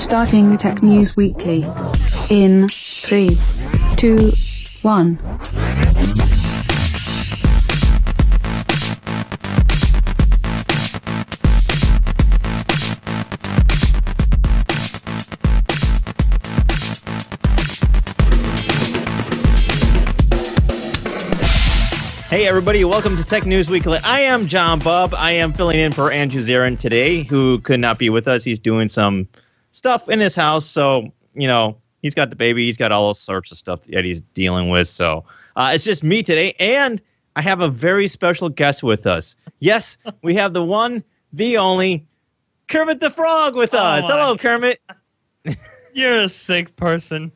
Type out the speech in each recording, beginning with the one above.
Starting Tech News Weekly in 3, 2, 1. Hey everybody, welcome to Tech News Weekly. I am John Bubb. I am filling in for Andrew Zarin today, who could not be with us. He's doing some stuff in his house, so, you know, he's got the baby, he's got all sorts of stuff that he's dealing with, so it's just me today, and I have a very special guest with us. Yes, we have the one, the only, Kermit the Frog with us. Hello, Kermit. You're a sick person.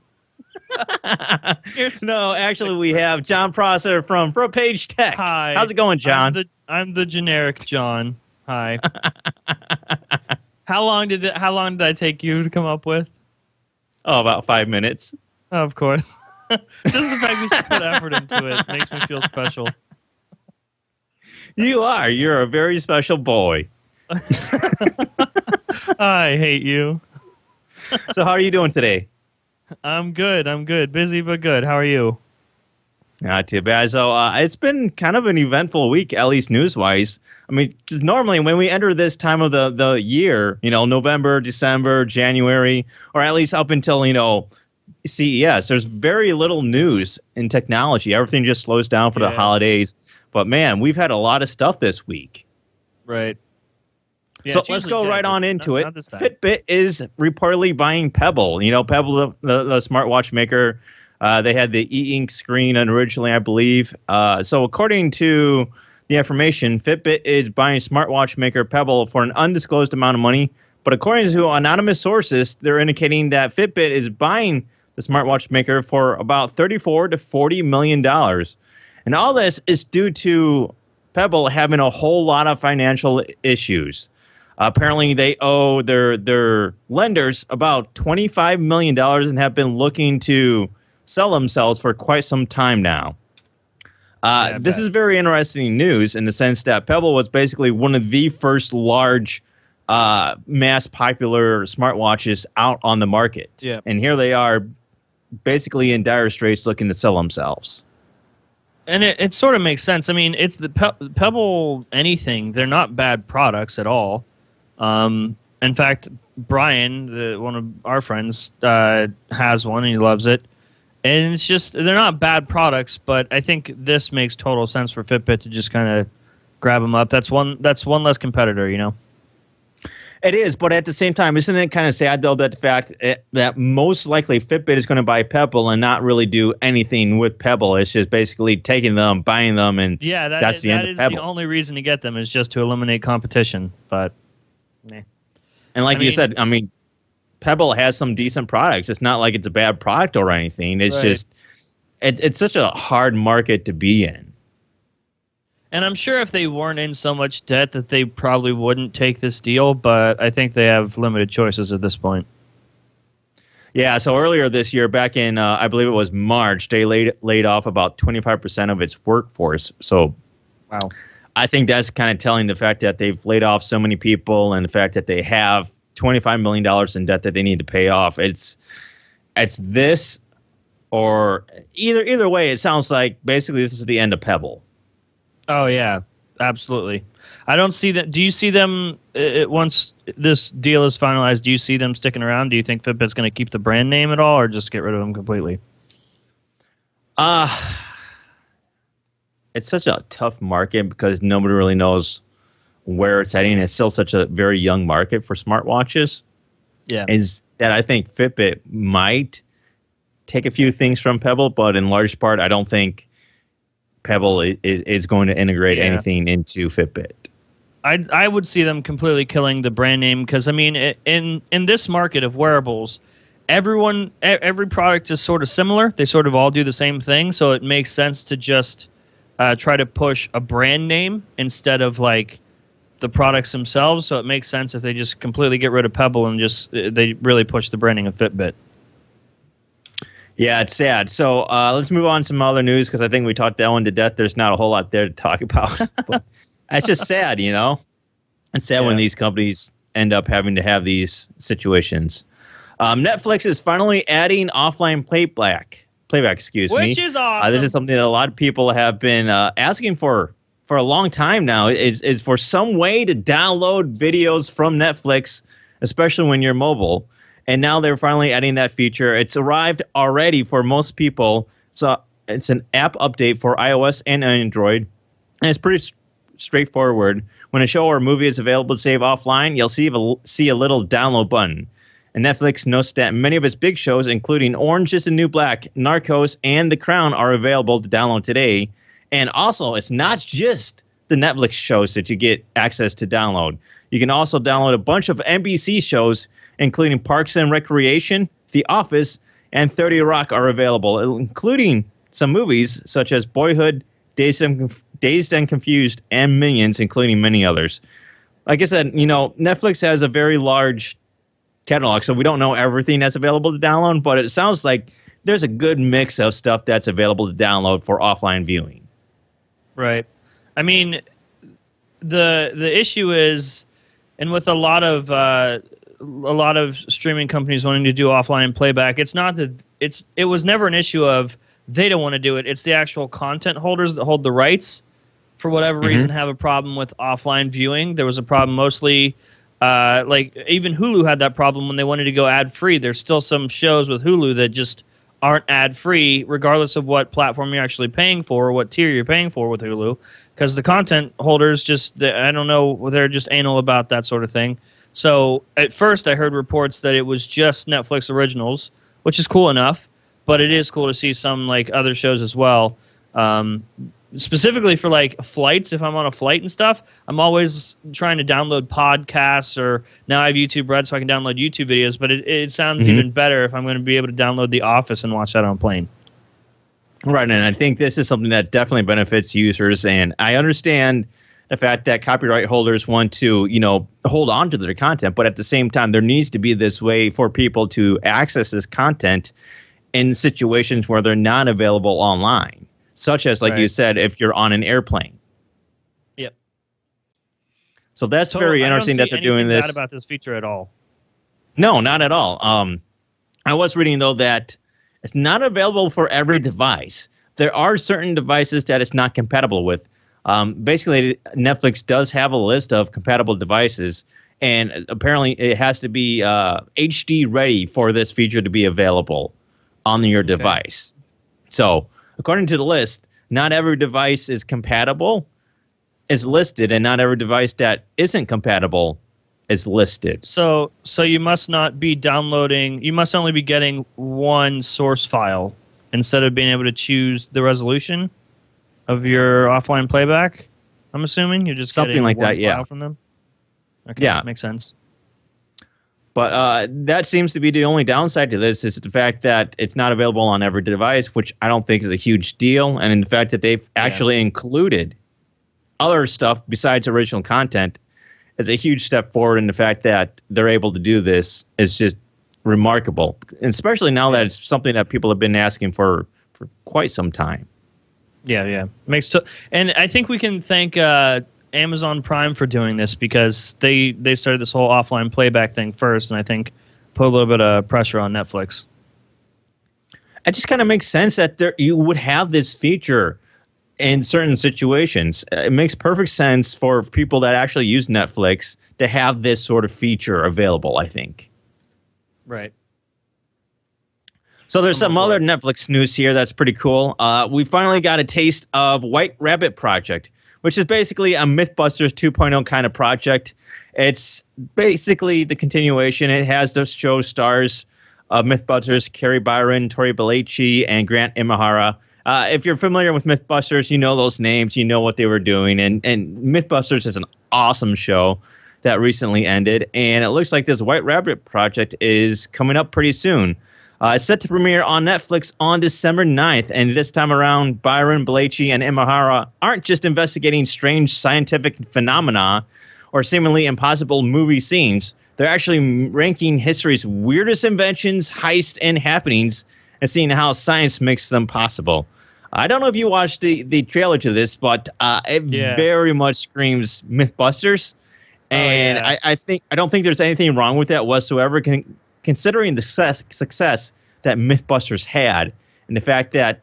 No, actually, we have John Prosser from Front Page Tech. Hi. How's it going, John? I'm the generic John. Hi. How long did I take you to come up with? Oh, about 5 minutes. Oh, of course. Just the fact that you put effort into it makes me feel special. You're a very special boy. I hate you. So how are you doing today? I'm good. Busy but good. How are you? Not too bad. So it's been kind of an eventful week, at least news-wise. I mean, just normally when we enter this time of the year, you know, November, December, January, or at least up until, you know, CES, there's very little news in technology. Everything just slows down for the holidays. But, man, we've had a lot of stuff this week. Right. Yeah, so let's go right on into it. Fitbit is reportedly buying Pebble. You know, Pebble, the smartwatch maker, they had the e-ink screen originally, I believe. So according to the information, Fitbit is buying smartwatch maker Pebble for an undisclosed amount of money. But according to anonymous sources, they're indicating that Fitbit is buying the smartwatch maker for about $34 to $40 million. And all this is due to Pebble having a whole lot of financial issues. Apparently, they owe their lenders about $25 million and have been looking to sell themselves for quite some time now. This is very interesting news in the sense that Pebble was basically one of the first large mass popular smartwatches out on the market. Yeah. And here they are basically in dire straits looking to sell themselves. And it sort of makes sense. I mean, it's the Pebble anything. They're not bad products at all. In fact, Brian, one of our friends, has one and he loves it. And it's just, they're not bad products, but I think this makes total sense for Fitbit to just kind of grab them up. That's one less competitor, you know? It is, but at the same time, isn't it kind of sad, though, that the fact that most likely Fitbit is going to buy Pebble and not really do anything with Pebble? It's just basically taking them, buying them, and that's the end of Pebble. That is the only reason to get them is just to eliminate competition, but... Nah. And like you said, I mean, Pebble has some decent products. It's not like it's a bad product or anything. It's just, it's such a hard market to be in. And I'm sure if they weren't in so much debt that they probably wouldn't take this deal, but I think they have limited choices at this point. Yeah, so earlier this year, back in, I believe it was March, they laid off about 25% of its workforce. So, wow. I think that's kind of telling the fact that they've laid off so many people and the fact that they have $25 million in debt that they need to pay off. It's this or either way, it sounds like basically this is the end of Pebble. Oh, yeah, absolutely. I don't see that. Do you see them once this deal is finalized? Do you see them sticking around? Do you think Fitbit's going to keep the brand name at all or just get rid of them completely? It's such a tough market because nobody really knows where it's heading. It's still such a very young market for smartwatches. Yeah. Is that I think Fitbit might take a few things from Pebble, but in large part, I don't think Pebble is going to integrate anything into Fitbit. I would see them completely killing the brand name because, I mean, in this market of wearables, every product is sort of similar. They sort of all do the same thing, so it makes sense to just try to push a brand name instead of like the products themselves. So it makes sense if they just completely get rid of Pebble and just they really push the branding of Fitbit. Yeah, it's sad. So let's move on to some other news because I think we talked that one to death. There's not a whole lot there to talk about. But it's just sad, you know? It's sad when these companies end up having to have these situations. Netflix is finally adding offline playback. Which is awesome. This is something that a lot of people have been asking for a long time now. Is for some way to download videos from Netflix, especially when you're mobile. And now they're finally adding that feature. It's arrived already for most people. So it's an app update for iOS and Android, and it's pretty straightforward. When a show or movie is available to save offline, you'll see a little download button. And Netflix notes that many of its big shows, including Orange is the New Black, Narcos, and The Crown, are available to download today. And also, it's not just the Netflix shows that you get access to download. You can also download a bunch of NBC shows, including Parks and Recreation, The Office, and 30 Rock are available, including some movies such as Boyhood, Dazed and Confused, and Minions, including many others. Like I said, Netflix has a very large catalog, so we don't know everything that's available to download, but it sounds like there's a good mix of stuff that's available to download for offline viewing. Right. I mean, the issue is, and with a lot of streaming companies wanting to do offline playback, it's not that it was never an issue of they don't want to do it. It's the actual content holders that hold the rights, for whatever reason, have a problem with offline viewing. There was a problem mostly, like even Hulu had that problem when they wanted to go ad-free. There's still some shows with Hulu that just aren't ad-free, regardless of what platform you're actually paying for or what tier you're paying for with Hulu, because the content holders I don't know, they're just anal about that sort of thing. So at first I heard reports that it was just Netflix originals, which is cool enough, but it is cool to see some like other shows as well. Specifically for like flights, if I'm on a flight and stuff, I'm always trying to download podcasts, or now I have YouTube Red so I can download YouTube videos, but it sounds even better if I'm going to be able to download The Office and watch that on a plane. Right, and I think this is something that definitely benefits users, and I understand the fact that copyright holders want to, hold on to their content, but at the same time, there needs to be this way for people to access this content in situations where they're not available online, such as, like you said, if you're on an airplane. Yep. So that's very interesting that they're doing this. I don't see anything bad about this feature at all. No, not at all. I was reading, though, that it's not available for every device. There are certain devices that it's not compatible with. Basically, Netflix does have a list of compatible devices, and apparently it has to be HD ready for this feature to be available on your device. So, according to the list, not every device is compatible is listed, and not every device that isn't compatible is listed. So you must not be downloading. You must only be getting one source file instead of being able to choose the resolution of your offline playback. I'm assuming you're just something getting like one that. file from them. Okay, yeah, makes sense. But that seems to be the only downside to this, is the fact that it's not available on every device, which I don't think is a huge deal. And in the fact that they've actually included other stuff besides original content is a huge step forward. And the fact that they're able to do this is just remarkable, and especially now that it's something that people have been asking for quite some time. Yeah. And I think we can thank Amazon Prime for doing this, because they started this whole offline playback thing first, and I think put a little bit of pressure on Netflix. It just kind of makes sense that you would have this feature in certain situations. It makes perfect sense for people that actually use Netflix to have this sort of feature available, I think. Right. So there's some other Netflix news here that's pretty cool. We finally got a taste of White Rabbit Project, which is basically a Mythbusters 2.0 kind of project. It's basically the continuation. It has the show stars of Mythbusters, Carrie Byron, Tori Belleci, and Grant Imahara. If you're familiar with Mythbusters, you know those names, you know what they were doing. And Mythbusters is an awesome show that recently ended. And it looks like this White Rabbit Project is coming up pretty soon. It's set to premiere on Netflix on December 9th, and this time around, Byron, Belleci, and Imahara aren't just investigating strange scientific phenomena or seemingly impossible movie scenes. They're actually ranking history's weirdest inventions, heists, and happenings, and seeing how science makes them possible. I don't know if you watched the trailer to this, but it very much screams Mythbusters, and I don't think there's anything wrong with that whatsoever. considering the success that Mythbusters had, and the fact that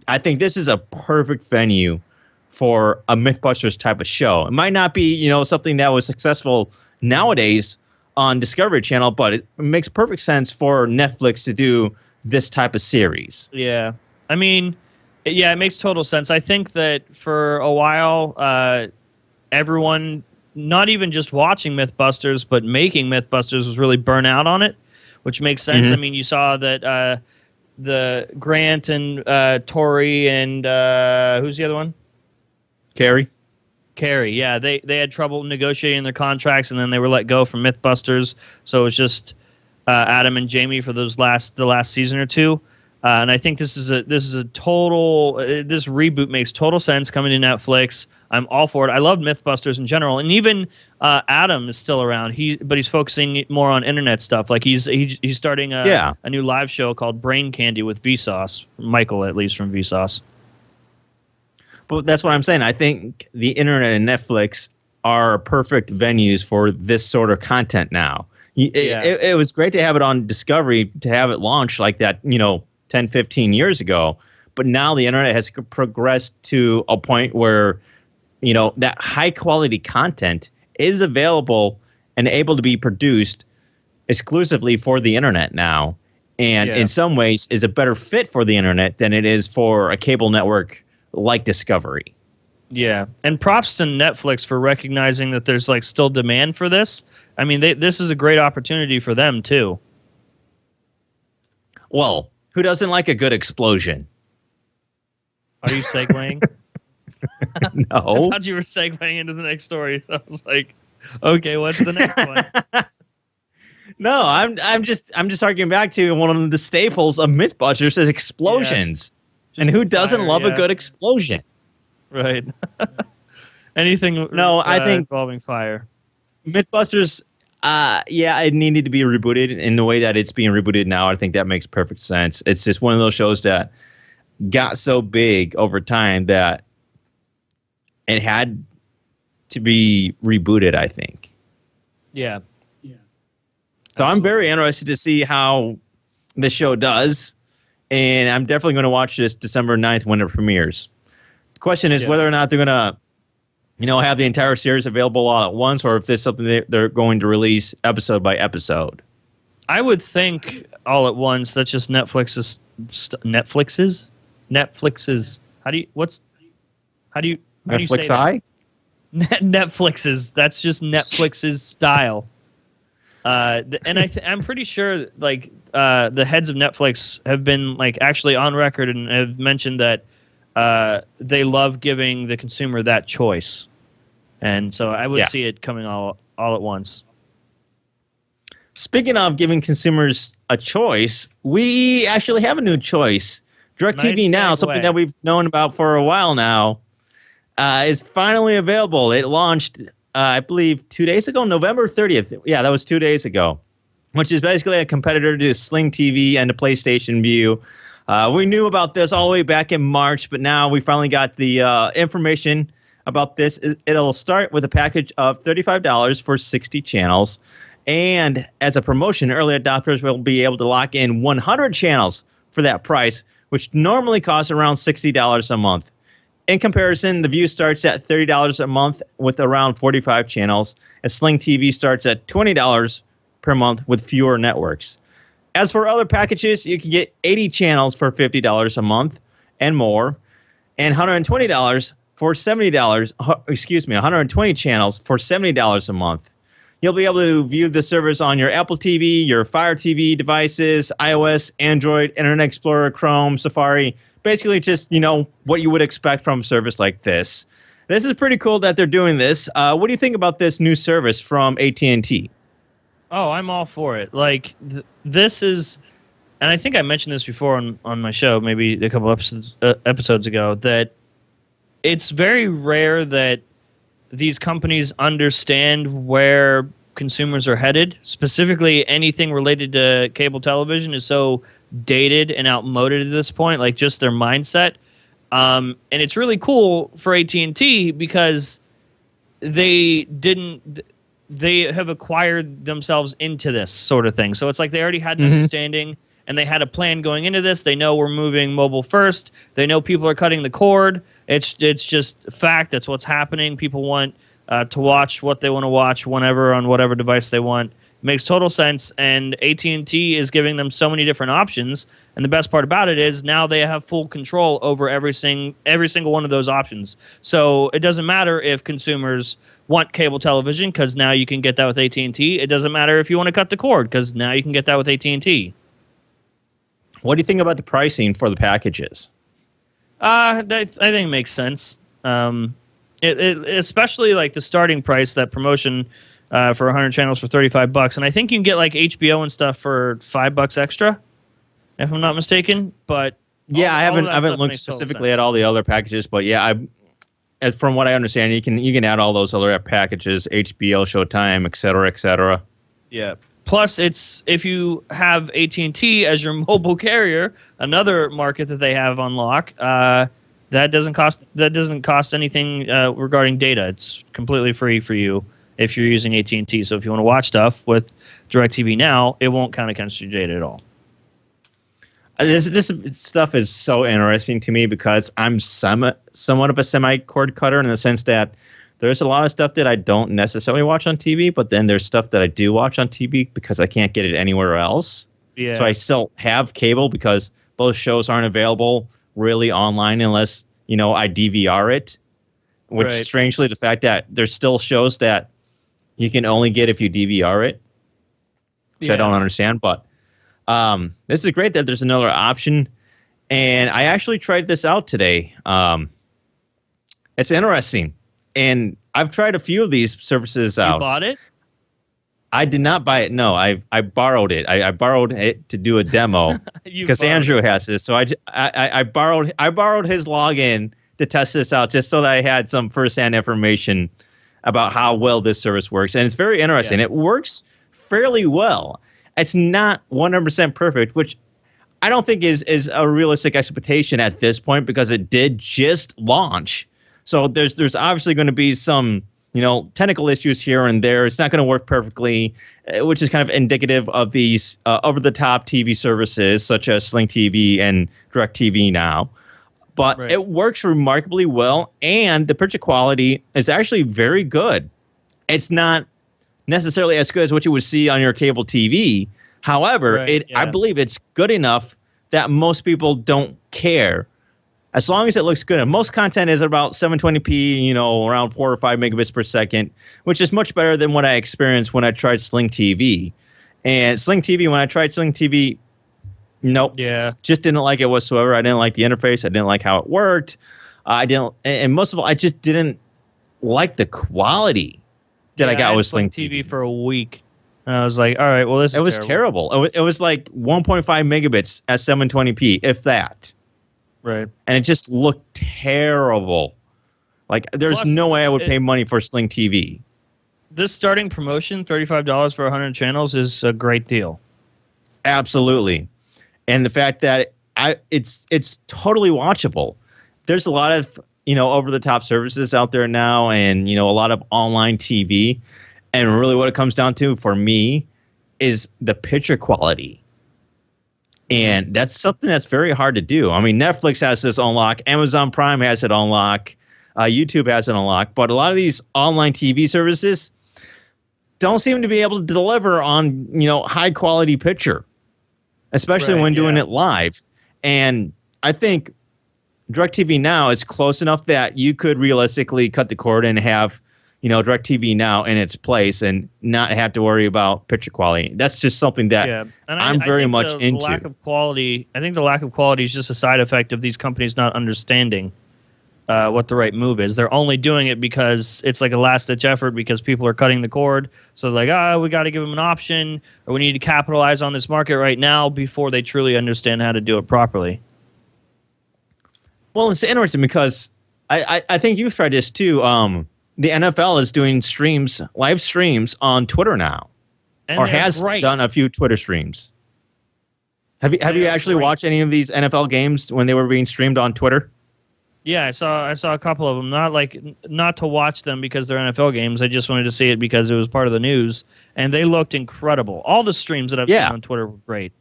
I think this is a perfect venue for a Mythbusters type of show. It might not be, something that was successful nowadays on Discovery Channel, but it makes perfect sense for Netflix to do this type of series. Yeah. I mean, yeah, it makes total sense. I think that for a while, everyone, not even just watching Mythbusters, but making Mythbusters was really burnt out on it, which makes sense. I mean, you saw that the Grant and Tori and who's the other one? Carrie, yeah. They had trouble negotiating their contracts, and then they were let go from Mythbusters. So it was just Adam and Jamie for the last season or two. And I think this is a total. This reboot makes total sense coming to Netflix. I'm all for it. I love Mythbusters in general, and even Adam is still around. But he's focusing more on internet stuff. Like he's starting a new live show called Brain Candy with Vsauce. Michael, at least from Vsauce. But that's what I'm saying. I think the internet and Netflix are perfect venues for this sort of content now. It was great to have it on Discovery, to have it launched like that, 10, 15 years ago. But now the internet has progressed to a point where, that high quality content is available and able to be produced exclusively for the internet now. And in some ways is a better fit for the internet than it is for a cable network like Discovery. Yeah, and props to Netflix for recognizing that there's still demand for this. I mean, this is a great opportunity for them too. Well, who doesn't like a good explosion? Are you segueing? No. I thought you were segueing into the next story. So I was like, okay, what's the next one? No, I'm just arguing back to one of the staples of Mythbusters is explosions. And who doesn't love a good explosion? Right. Anything I think involving fire. Mythbusters, it needed to be rebooted in the way that it's being rebooted now. I think that makes perfect sense. It's just one of those shows that got so big over time that it had to be rebooted, I think. Yeah. So I'm very interested to see how the show does. And I'm definitely going to watch this December 9th when it premieres. The question is whether or not they're going to, have the entire series available all at once, or if this is something they're going to release episode by episode. I would think all at once. That's just Netflix's. How do you Netflix say that? Netflix's. That's just Netflix's style. And I'm pretty sure the heads of Netflix have been actually on record and have mentioned that they love giving the consumer that choice, and so I would see it coming all at once. Speaking of giving consumers a choice, we actually have a new choice. DirecTV Now, something that we've known about for a while now, is finally available. It launched, I believe, 2 days ago, November 30th. Yeah, that was 2 days ago, which is basically a competitor to SlingTV and the PlayStation View. We knew about this all the way back in March, but now we finally got the information about this. It'll start with a package of $35 for 60 channels. And as a promotion, early adopters will be able to lock in 100 channels for that price, which normally costs around $60 a month. In comparison, the View starts at $30 a month with around 45 channels, and SlingTV starts at $20 per month with fewer networks. As for other packages, you can get 80 channels for $50 a month and more, and $120 for $70. 120 channels for $70 a month. You'll be able to view the service on your Apple TV, your Fire TV devices, iOS, Android, Internet Explorer, Chrome, Safari. Basically just, what you would expect from a service like this. This is pretty cool that they're doing this. What do you think about this new service from AT&T? Oh, I'm all for it. This is, and I think I mentioned this before on my show, maybe a couple episodes ago, that it's very rare that these companies understand where consumers are headed. Specifically, anything related to cable television is so dated and outmoded at this point, just their mindset. And it's really cool for AT&T because they didn't. they have acquired themselves into this sort of thing. So it's like they already had an understanding and they had a plan going into this. They know we're moving mobile first. They know people are cutting the cord. It's just fact. That's what's happening. People want to watch what they want to watch whenever on whatever device they want. Makes total sense, and AT&T is giving them so many different options. And the best part about it is now they have full control over every single one of those options. So it doesn't matter if consumers want cable television, because now you can get that with AT&T. It doesn't matter if you want to cut the cord, because now you can get that with AT&T. What do you think about the pricing for the packages? I think it makes sense. Especially like the starting price, that promotion for 100 channels for $35, and I think you can get like HBO and stuff for $5 extra, if I'm not mistaken. But yeah, I haven't looked specifically at all the other packages, but yeah, from what I understand, you can add all those other packages, HBO, Showtime, et cetera, et cetera. Yeah. Plus, it's if you have AT&T as your mobile carrier, another market that they have on lock. That doesn't cost anything regarding data. It's completely free for you if you're using AT&T. So if you want to watch stuff with DirecTV Now, it won't count against your data at all. This stuff is so interesting to me because I'm somewhat of a semi-cord cutter in the sense that there's a lot of stuff that I don't necessarily watch on TV, but then there's stuff that I do watch on TV because I can't get it anywhere else. Yeah. So I still have cable because those shows aren't available really online unless, I DVR it, which strangely, the fact that there's still shows that you can only get if you DVR it, which I don't understand. But this is great that there's another option. And I actually tried this out today. It's interesting. And I've tried a few of these services out. You bought it? I did not buy it. No, I borrowed it. I borrowed it to do a demo because Andrew has this. So I borrowed his login to test this out just so that I had some firsthand information about how well this service works. And it's very interesting. Yeah. It works fairly well. It's not 100% perfect, which I don't think is a realistic expectation at this point because it did just launch. So there's obviously going to be some technical issues here and there. It's not going to work perfectly, which is kind of indicative of these over-the-top TV services such as SlingTV and DirecTV Now. But it works remarkably well, and the picture quality is actually very good. It's not necessarily as good as what you would see on your cable TV. However, I believe it's good enough that most people don't care. As long as it looks good. And most content is about 720p, around 4 or 5 megabits per second, which is much better than what I experienced when I tried SlingTV. And SlingTV, when I tried SlingTV, nope. Yeah. Just didn't like it whatsoever. I didn't like the interface. I didn't like how it worked. And most of all, I just didn't like the quality that I got with SlingTV for a week. And I was like, all right, well, it was terrible. It was like 1.5 megabits at 720p, if that. Right. And it just looked terrible. Like, there's no way I would pay money for SlingTV. This starting promotion, $35 for 100 channels, is a great deal. Absolutely. And the fact that it's totally watchable. There's a lot of, over-the-top services out there now and, a lot of online TV. And really what it comes down to for me is the picture quality. And that's something that's very hard to do. I mean, Netflix has this on lock. Amazon Prime has it on lock. YouTube has it on lock. But a lot of these online TV services don't seem to be able to deliver on, high quality picture, especially when doing it live. And I think DirecTV Now is close enough that you could realistically cut the cord and have, DirecTV Now in its place and not have to worry about picture quality. That's just something that I'm very much into. Lack of quality. I think the lack of quality is just a side effect of these companies not understanding what the right move is. They're only doing it because it's like a last-ditch effort because people are cutting the cord. So they're like, we got to give them an option, or we need to capitalize on this market right now before they truly understand how to do it properly. Well, it's interesting because I think you've tried this too. The NFL is doing live streams on Twitter now, or has done a few Twitter streams. Have you actually watched any of these NFL games when they were being streamed on Twitter? Yeah, I saw a couple of them. Not to watch them because they're NFL games. I just wanted to see it because it was part of the news, and they looked incredible. All the streams that I've seen on Twitter were great.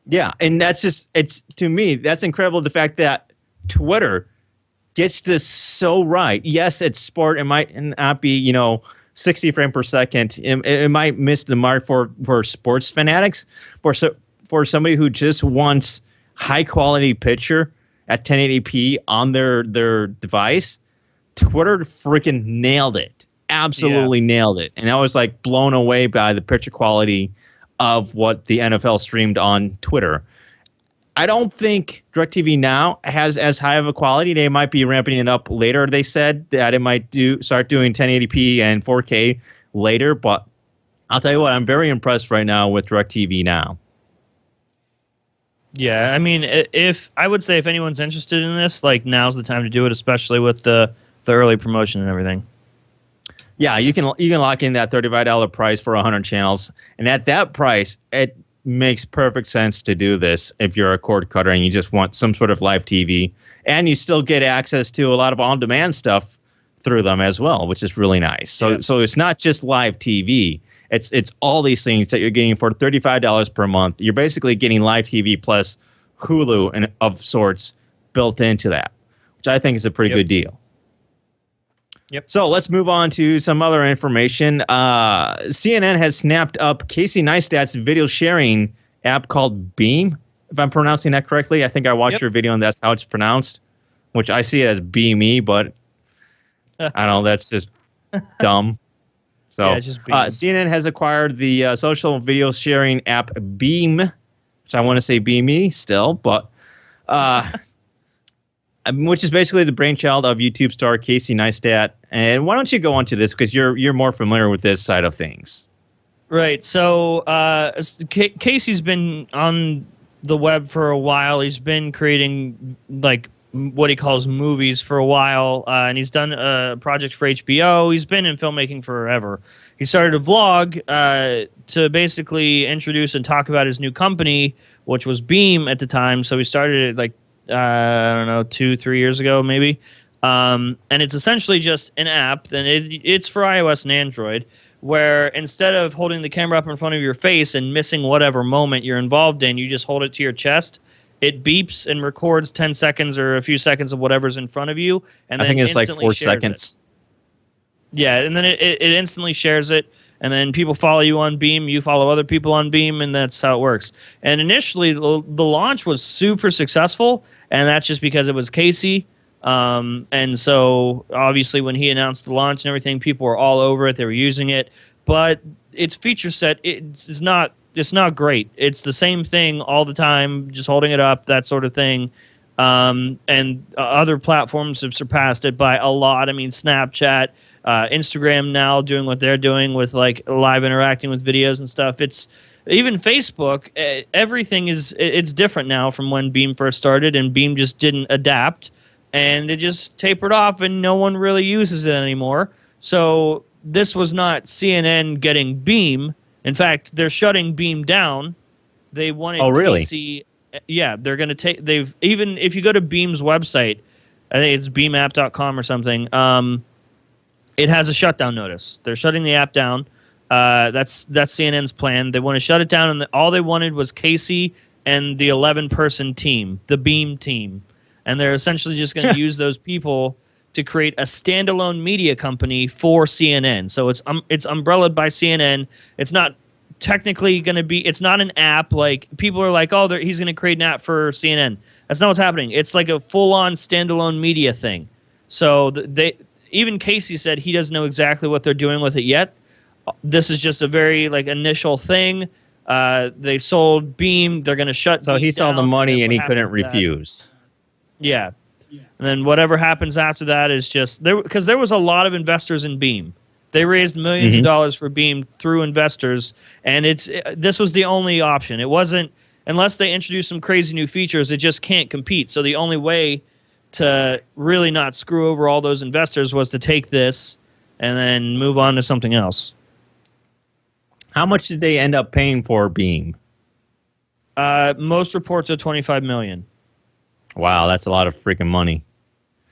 Yeah, and to me, that's incredible. The fact that Twitter gets this so right. Yes, it's sport. It might not be 60 frames per second. It might miss the mark for sports fanatics, for somebody who just wants high quality picture at 1080p on their device. Twitter freaking nailed it. Absolutely nailed it. And I was like blown away by the picture quality of what the NFL streamed on Twitter. I don't think DirecTV Now has as high of a quality. They might be ramping it up later. They said that it might start doing 1080p and 4K later. But I'll tell you what, I'm very impressed right now with DirecTV Now. Yeah, I mean, if anyone's interested in this, like, now's the time to do it, especially with the early promotion and everything. Yeah, you can lock in that $35 price for 100 channels, and at that price, it makes perfect sense to do this if you're a cord cutter and you just want some sort of live TV, and you still get access to a lot of on-demand stuff through them as well, which is really nice. So it's not just live TV. It's all these things that you're getting for $35 per month. You're basically getting live TV plus Hulu and of sorts built into that, which I think is a pretty good deal. Yep. So let's move on to some other information. CNN has snapped up Casey Neistat's video sharing app called Beme, if I'm pronouncing that correctly. I think I watched your video and that's how it's pronounced, which I see it as Beme, but I don't know, that's just dumb. So CNN has acquired the social video sharing app Beme, which I want to say Beme still, but which is basically the brainchild of YouTube star Casey Neistat. And why don't you go on to this, because you're more familiar with this side of things. Right. So Casey's been on the web for a while. He's been creating like what he calls movies for a while, and he's done a project for HBO. He's been in filmmaking forever. He started a vlog to basically introduce and talk about his new company, which was Beme at the time. So he started it like, I don't know, 2-3 years ago maybe. And it's essentially just an app, and it's for iOS and Android, where instead of holding the camera up in front of your face and missing whatever moment you're involved in, you just hold it to your chest. It beeps and records 10 seconds or a few seconds of whatever's in front of you, and then I think it's like 4 seconds. Yeah, and then it instantly shares it, and then people follow you on Beme, you follow other people on Beme, and that's how it works. And initially, the launch was super successful, and that's just because it was Casey. And so, obviously, when he announced the launch and everything, people were all over it. They were using it, but its feature set it's not great. It's the same thing all the time, just holding it up, that sort of thing. And other platforms have surpassed it by a lot. I mean, Snapchat, Instagram now doing what they're doing with like live interacting with videos and stuff. It's even Facebook. Everything it's different now from when Beme first started, and Beme just didn't adapt, and it just tapered off, and no one really uses it anymore. So this was not CNN getting Beme. In fact, they're shutting Beme down. They wanted Casey. Yeah, they're going to take. Even if you go to Beme's website, I think it's bemeapp.com or something. It has a shutdown notice. They're shutting the app down. That's CNN's plan. They want to shut it down, and all they wanted was Casey and the 11-person team, the Beme team, and they're essentially just going to use those people to create a standalone media company for CNN. So it's umbrellaed by CNN. It's not technically going to be. It's not an app. Like people are like, oh, he's going to create an app for CNN. That's not what's happening. It's like a full-on standalone media thing. So even Casey said he doesn't know exactly what they're doing with it yet. This is just a very like initial thing. They sold Beme. They're going to shut. So Beme he saw down, the money and he couldn't refuse. Yeah. And then whatever happens after that is just there, because there was a lot of investors in Beme. They raised millions of dollars for Beme through investors, and this was the only option. It wasn't, unless they introduce some crazy new features, it just can't compete. So the only way to really not screw over all those investors was to take this and then move on to something else. How much did they end up paying for Beme? Most reports are $25 million. Wow, that's a lot of freaking money.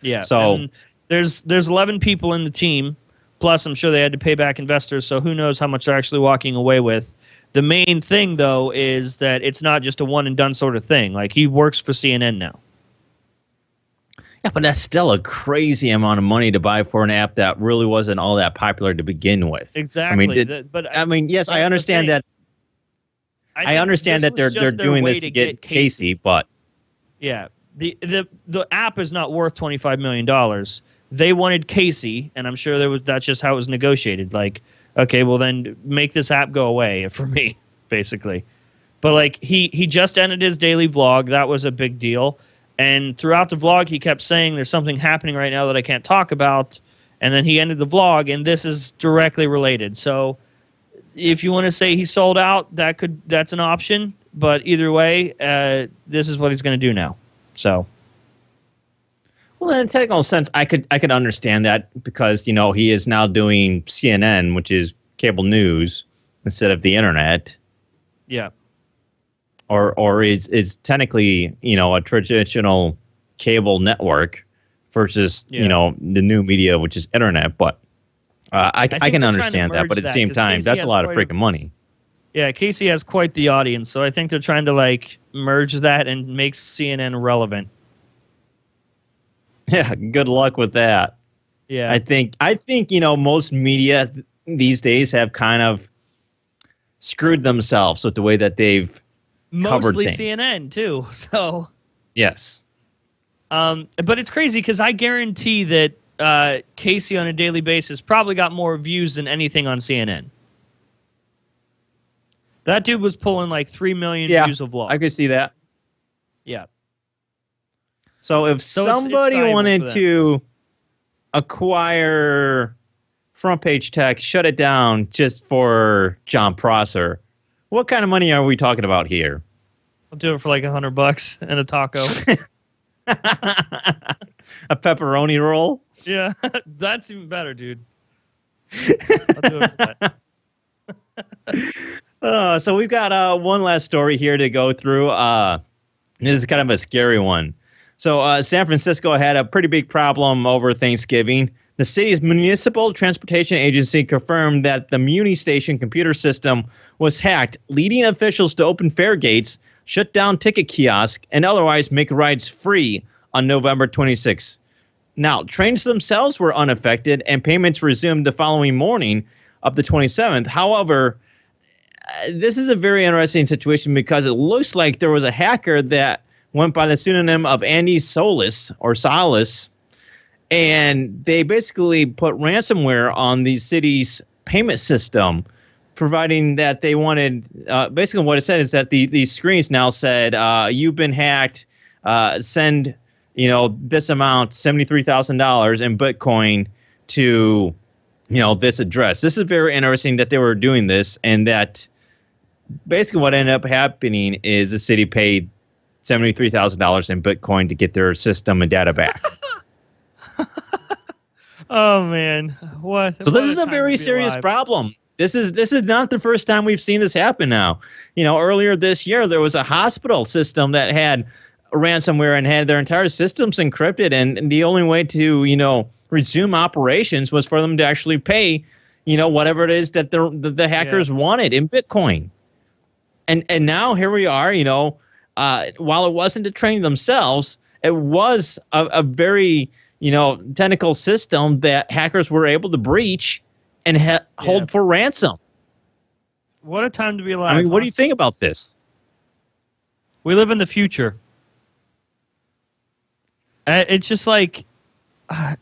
Yeah. So and there's 11 people in the team. Plus, I'm sure they had to pay back investors. So who knows how much they're actually walking away with. The main thing, though, is that it's not just a one and done sort of thing. Like, he works for CNN now. Yeah, but that's still a crazy amount of money to buy for an app that really wasn't all that popular to begin with. Exactly. Yes, I understand that. I understand that they're doing this to get Casey, but yeah, the app is not worth $25 million. They wanted Casey, and I'm sure that's just how it was negotiated. Like, okay, well then make this app go away for me, basically. But like he just ended his daily vlog. That was a big deal. And throughout the vlog, he kept saying there's something happening right now that I can't talk about. And then he ended the vlog, and this is directly related. So if you want to say he sold out, that's an option. But either way, this is what he's going to do now. So, well, in a technical sense, I could understand that because he is now doing CNN, which is cable news, instead of the internet. Yeah. Or is technically a traditional cable network versus the new media, which is internet. But I can understand that. But at the same time, that's a lot of freaking money. Yeah, Casey has quite the audience, so I think they're trying to like merge that and make CNN relevant. Yeah, good luck with that. Yeah, I think most media these days have kind of screwed themselves with the way that they've covered mostly things. CNN too. So yes, but it's crazy because I guarantee that Casey on a daily basis probably got more views than anything on CNN. That dude was pulling like 3 million views of vlog. I could see that. Yeah. So if somebody wanted to acquire Front Page Tech, shut it down just for John Prosser, what kind of money are we talking about here? I'll do it for like $100 and a taco. A pepperoni roll? Yeah, that's even better, dude. I'll do it for that. So we've got one last story here to go through. This is kind of a scary one. So San Francisco had a pretty big problem over Thanksgiving. The city's municipal transportation agency confirmed that the Muni station computer system was hacked, leading officials to open fare gates, shut down ticket kiosks, and otherwise make rides free on November 26th. Now, trains themselves were unaffected, and payments resumed the following morning of the 27th. However, this is a very interesting situation because it looks like there was a hacker that went by the pseudonym of Andy Solis, and they basically put ransomware on the city's payment system, providing that they wanted basically what it said is that these screens now said, you've been hacked, send this amount, $73,000 in Bitcoin to this address. This is very interesting that they were doing this, and that basically what ended up happening is the city paid $73,000 in Bitcoin to get their system and data back. Oh man, what? So this is a very serious problem. This is not the first time we've seen this happen now. Earlier this year there was a hospital system that had ransomware and had their entire systems encrypted, and the only way to resume operations was for them to actually pay whatever it is that the hackers wanted in Bitcoin. And now here we are, while it wasn't to train themselves, it was a very technical system that hackers were able to breach and hold for ransom. What a time to be alive. I mean, what do you think about this? We live in the future. It's just like,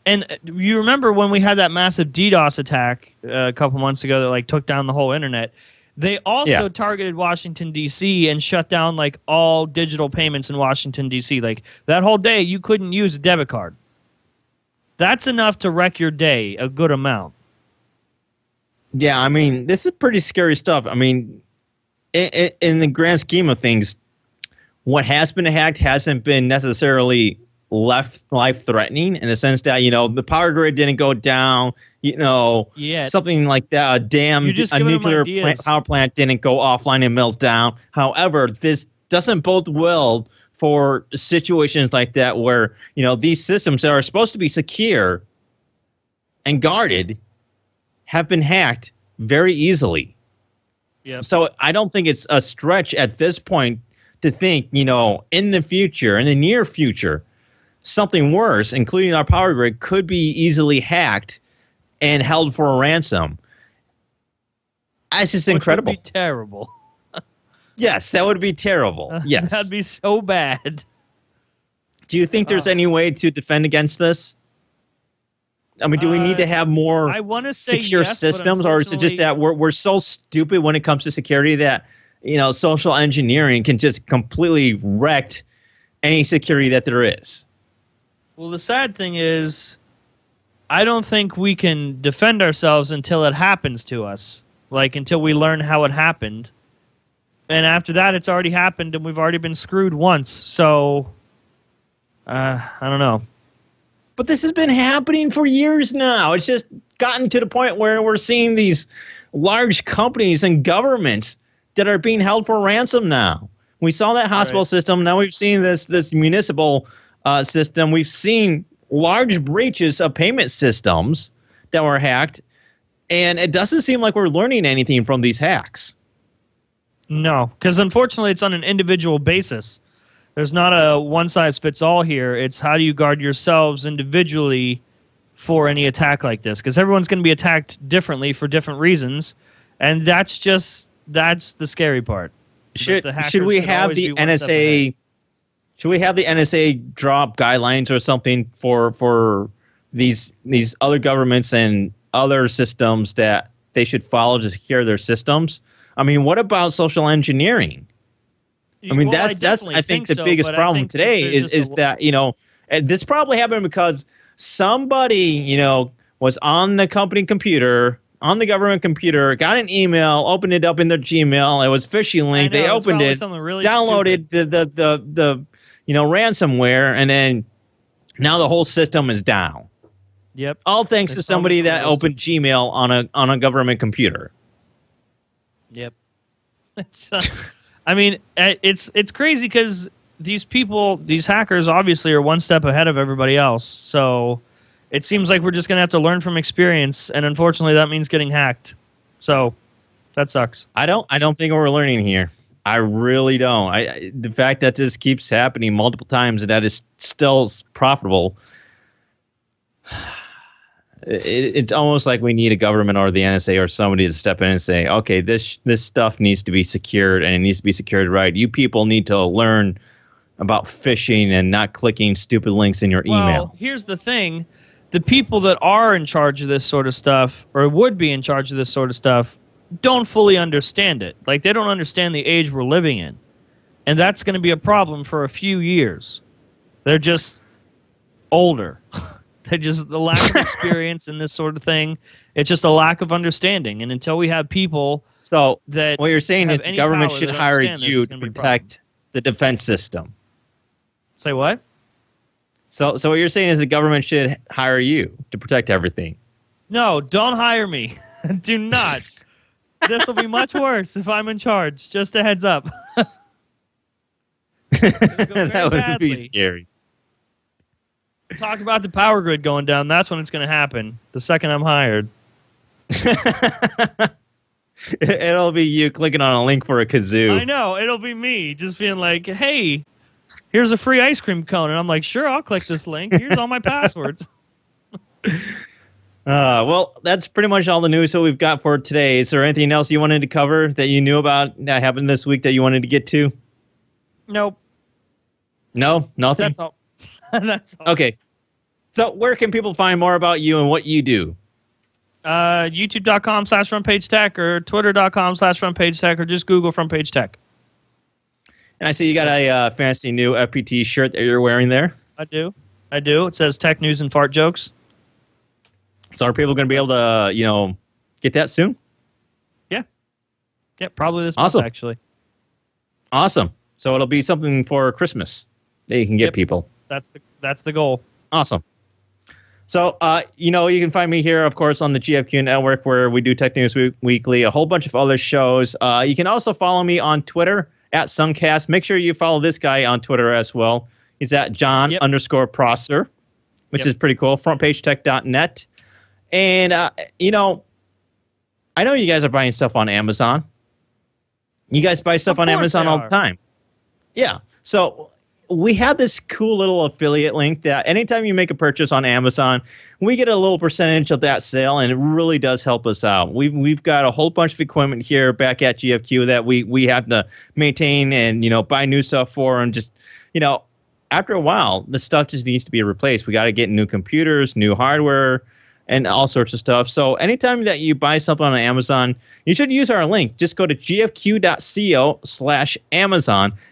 and you remember when we had that massive DDoS attack a couple months ago that took down the whole internet? They also targeted Washington, D.C. and shut down all digital payments in Washington, D.C. That whole day, you couldn't use a debit card. That's enough to wreck your day, a good amount. Yeah, I mean, this is pretty scary stuff. I mean, in the grand scheme of things, what has been hacked hasn't been necessarily life-threatening in the sense that, the power grid didn't go down, something like that, a nuclear power plant didn't go offline and melt down. However, this doesn't bode well for situations like that where, these systems that are supposed to be secure and guarded have been hacked very easily. Yep. So I don't think it's a stretch at this point to think, in the future, in the near future, something worse, including our power grid, could be easily hacked and held for a ransom. That's just incredible. Which would be terrible. Yes, that would be terrible. Yes. That'd be so bad. Do you think there's any way to defend against this? I mean, do we need to have more secure systems, or is it just that we're so stupid when it comes to security that, social engineering can just completely wreck any security that there is? Well, the sad thing is, I don't think we can defend ourselves until it happens to us. Like, until we learn how it happened. And after that, it's already happened, and we've already been screwed once. So, I don't know. But this has been happening for years now. It's just gotten to the point where we're seeing these large companies and governments that are being held for ransom now. We saw that hospital system. Now we've seen this municipal system. We've seen large breaches of payment systems that were hacked. And it doesn't seem like we're learning anything from these hacks. No, because unfortunately it's on an individual basis. There's not a one-size-fits-all here. It's how do you guard yourselves individually for any attack like this? Because everyone's going to be attacked differently for different reasons. And that's the scary part. Should we have the NSA... Should we have the NSA drop guidelines or something for these other governments and other systems that they should follow to secure their systems? I mean, what about social engineering? I mean, that's I think the biggest problem today is that, this probably happened because somebody, was on the company computer, on the government computer, got an email, opened it up in their Gmail. It was phishing link. They opened it, really downloaded the ransomware, and then now the whole system is down. Yep. All thanks to somebody that opened Gmail on a government computer. Yep. I mean, it's crazy because these hackers obviously are one step ahead of everybody else. So it seems like we're just going to have to learn from experience, and unfortunately that means getting hacked. So that sucks. I don't think we're learning here. I really don't. The fact that this keeps happening multiple times and that is still profitable, it's almost like we need a government or the NSA or somebody to step in and say, okay, this stuff needs to be secured, and it needs to be secured right. You people need to learn about phishing and not clicking stupid links in your email. Well, here's the thing. The people that are in charge of this sort of stuff, or would be in charge of this sort of stuff, don't fully understand it. Like, they don't understand the age we're living in. And that's going to be a problem for a few years. They're just older. They're just the lack of experience in this sort of thing. It's just a lack of understanding. And until we have people that what you're saying is the government should hire you to protect the defense system. Say what? So what you're saying is the government should hire you to protect everything. No, don't hire me. Do not. This will be much worse if I'm in charge. Just a heads up. That would be scary. Talk about the power grid going down. That's when it's going to happen. The second I'm hired. It'll be you clicking on a link for a kazoo. I know. It'll be me just being like, hey, here's a free ice cream cone. And I'm like, sure, I'll click this link. Here's all my passwords. Well, that's pretty much all the news that we've got for today. Is there anything else you wanted to cover that you knew about that happened this week that you wanted to get to? Nope. No? Nothing? That's all. That's all. Okay. So where can people find more about you and what you do? YouTube.com/frontpagetech or Twitter.com/frontpagetech or just Google frontpagetech. And I see you got a fancy new FPT shirt that you're wearing there. I do. It says tech news and fart jokes. So are people going to be able to, get that soon? Yeah. Yeah, probably this month, actually. Awesome. So it'll be something for Christmas that you can get people. That's the goal. Awesome. So, you can find me here, of course, on the GFQ Network, where we do Tech News Weekly, a whole bunch of other shows. You can also follow me on Twitter at Suncast. Make sure you follow this guy on Twitter as well. He's at John_Prosser, which is pretty cool. Frontpagetech.net. And, you know, I know you guys are buying stuff on Amazon. You guys buy stuff on Amazon all the time. Yeah. So we have this cool little affiliate link that anytime you make a purchase on Amazon, we get a little percentage of that sale, and it really does help us out. We've got a whole bunch of equipment here back at GFQ that we have to maintain and, you know, buy new stuff for, and just, you know, after a while, the stuff just needs to be replaced. We got to get new computers, new hardware, and all sorts of stuff. So anytime that you buy something on Amazon, you should use our link. Just go to gfq.co/Amazon.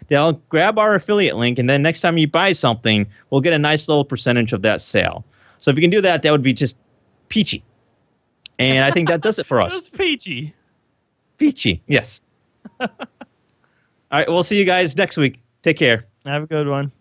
They'll grab our affiliate link, and then next time you buy something, we'll get a nice little percentage of that sale. So if you can do that, that would be just peachy. And I think that does it for us. Just peachy. Peachy, yes. All right, we'll see you guys next week. Take care. Have a good one.